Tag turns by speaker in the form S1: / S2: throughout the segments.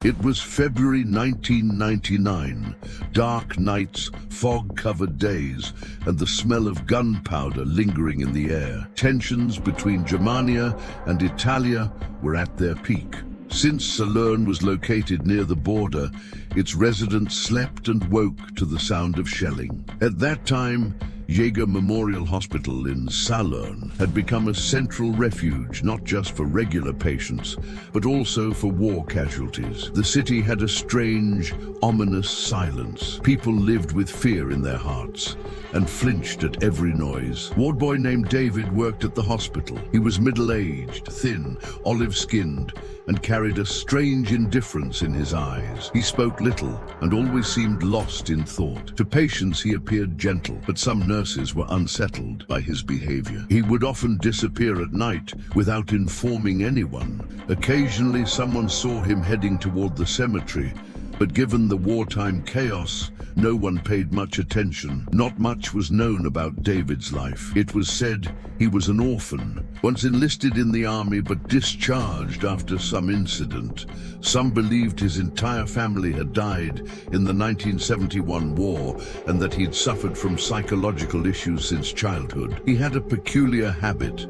S1: It was February 1999, dark nights, fog-covered days, and the smell of gunpowder lingering in the air. Tensions between Germania and Italia were at their peak. Since Salurn was located near the border, its residents slept and woke to the sound of shelling. At that time, Jäger Memorial Hospital in Salurn had become a central refuge not just for regular patients, but also for war casualties. The city had a strange, ominous silence. People lived with fear in their hearts and flinched at every noise. Ward boy named David worked at the hospital. He was middle-aged, thin, olive-skinned, and carried a strange indifference in his eyes. He spoke little and always seemed lost in thought. To patients he appeared gentle, but some nurses were unsettled by his behavior. He would often disappear at night without informing anyone. Occasionally someone saw him heading toward the cemetery, but given the wartime chaos, no one paid much attention. Not much was known about David's life. It was said he was an orphan, once enlisted in the army but discharged after some incident. Some believed his entire family had died in the 1971 war and that he'd suffered from psychological issues since childhood. He had a peculiar habit.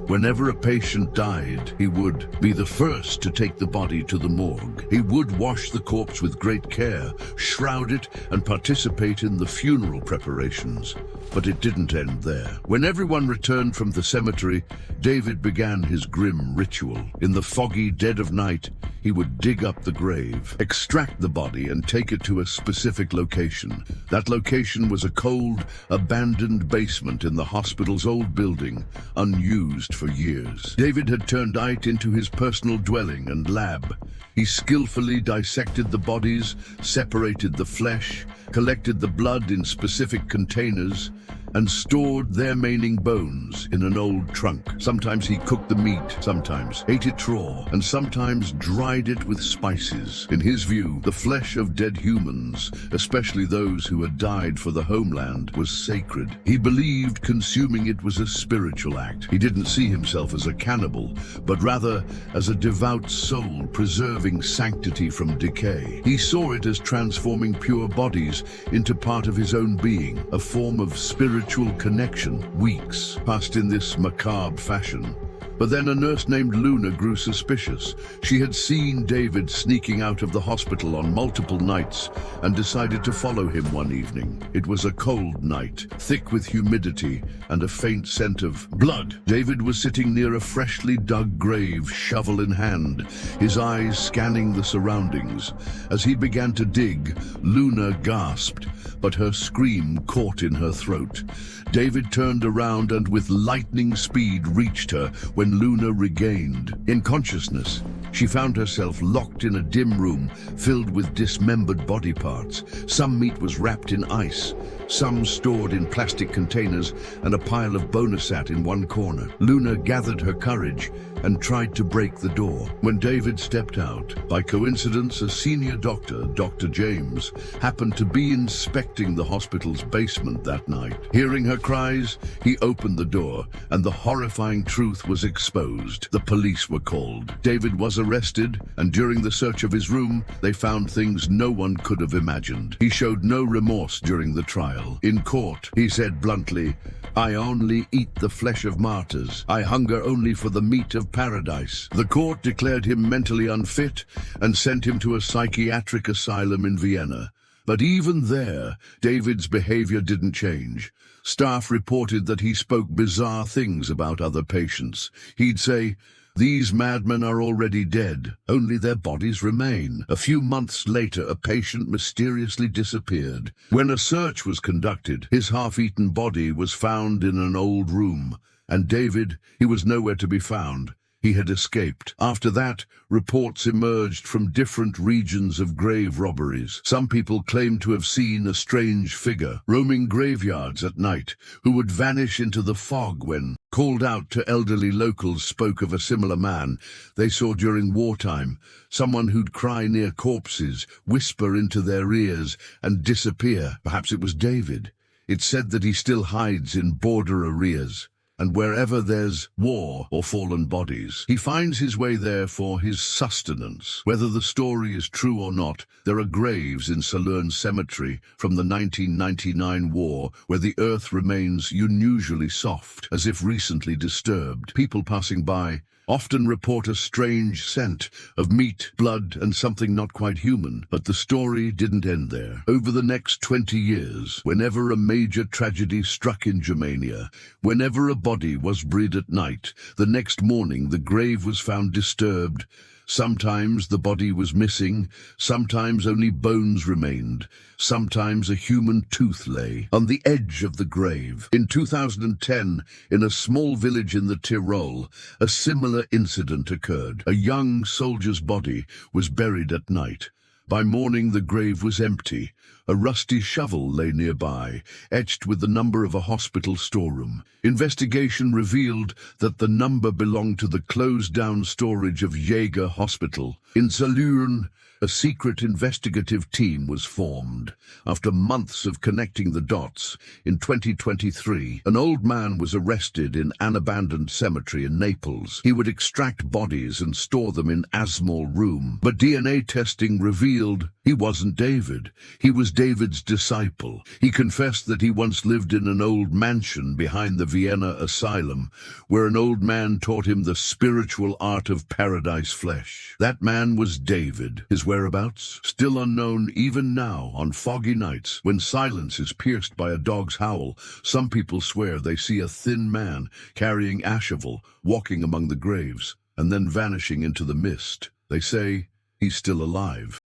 S1: Whenever a patient died, he would be the first to take the body to the morgue. He would wash the corpse with great care, shroud it, and participate in the funeral preparations. But it didn't end there. When everyone returned from the cemetery, David began his grim ritual. In the foggy dead of night, he would dig up the grave, extract the body, and take it to a specific location. That location was a cold, abandoned basement in the hospital's old building, unused for years. David had turned it into his personal dwelling and lab. He skillfully dissected the bodies, separated the flesh, collected the blood in specific containers, and stored their remaining bones in an old trunk. Sometimes he cooked the meat, sometimes ate it raw, and sometimes dried it with spices. In his view, the flesh of dead humans, especially those who had died for the homeland, was sacred. He believed consuming it was a spiritual act. He didn't see himself as a cannibal, but rather as a devout soul preserving sanctity from decay. He saw it as transforming pure bodies into part of his own being, a form of spiritual connection. Weeks passed in this macabre fashion. But then a nurse named Luna grew suspicious. She had seen David sneaking out of the hospital on multiple nights and decided to follow him one evening. It was a cold night, thick with humidity and a faint scent of blood. David was sitting near a freshly dug grave, shovel in hand, his eyes scanning the surroundings. As he began to dig, Luna gasped, but her scream caught in her throat. David turned around and with lightning speed reached her when Luna regained. In consciousness, she found herself locked in a dim room filled with dismembered body parts. Some meat was wrapped in ice, some stored in plastic containers, and a pile of bonasat in one corner. Luna gathered her courage and tried to break the door. When David stepped out, by coincidence, a senior doctor, Dr. James, happened to be inspecting the hospital's basement that night. Hearing her cries, he opened the door, and the horrifying truth was exposed. The police were called. David was arrested, and during the search of his room, they found things no one could have imagined. He showed no remorse during the trial. In court, he said bluntly, "I only eat the flesh of martyrs. I hunger only for the meat of paradise." The court declared him mentally unfit and sent him to a psychiatric asylum in Vienna. But even there, David's behavior didn't change. Staff reported that he spoke bizarre things about other patients. He'd say, "These madmen are already dead, only their bodies remain." A few months later, a patient mysteriously disappeared. When a search was conducted, his half-eaten body was found in an old room, and David, he was nowhere to be found. He had escaped. After that, reports emerged from different regions of grave robberies. Some people claimed to have seen a strange figure roaming graveyards at night, who would vanish into the fog when called out. To elderly locals spoke of a similar man they saw during wartime, someone who'd cry near corpses, whisper into their ears, and disappear. Perhaps it was David. It's said that he still hides in border areas and wherever there's war or fallen bodies, he finds his way there for his sustenance. Whether the story is true or not, there are graves in Salurn Cemetery from the 1999 war where the earth remains unusually soft, as if recently disturbed. People passing by often report a strange scent of meat, blood, and something not quite human. But the story didn't end there. Over the next 20 years, whenever a major tragedy struck in Germania, whenever a body was buried at night, the next morning the grave was found disturbed. Sometimes the body was missing, sometimes only bones remained, sometimes a human tooth lay on the edge of the grave. In 2010, in a small village in the Tyrol, a similar incident occurred. A young soldier's body was buried at night. By morning, the grave was empty. A rusty shovel lay nearby, etched with the number of a hospital storeroom. Investigation revealed that the number belonged to the closed-down storage of Jäger Hospital. In Salurn, a secret investigative team was formed. After months of connecting the dots, in 2023, an old man was arrested in an abandoned cemetery in Naples. He would extract bodies and store them in a small room. But DNA testing revealed he wasn't David. He was David's disciple. He confessed that he once lived in an old mansion behind the Vienna asylum, where an old man taught him the spiritual art of paradise flesh. That man was David. His whereabouts? Still unknown even now on foggy nights when silence is pierced by a dog's howl. Some people swear they see a thin man carrying a shovel walking among the graves and then vanishing into the mist. They say he's still alive.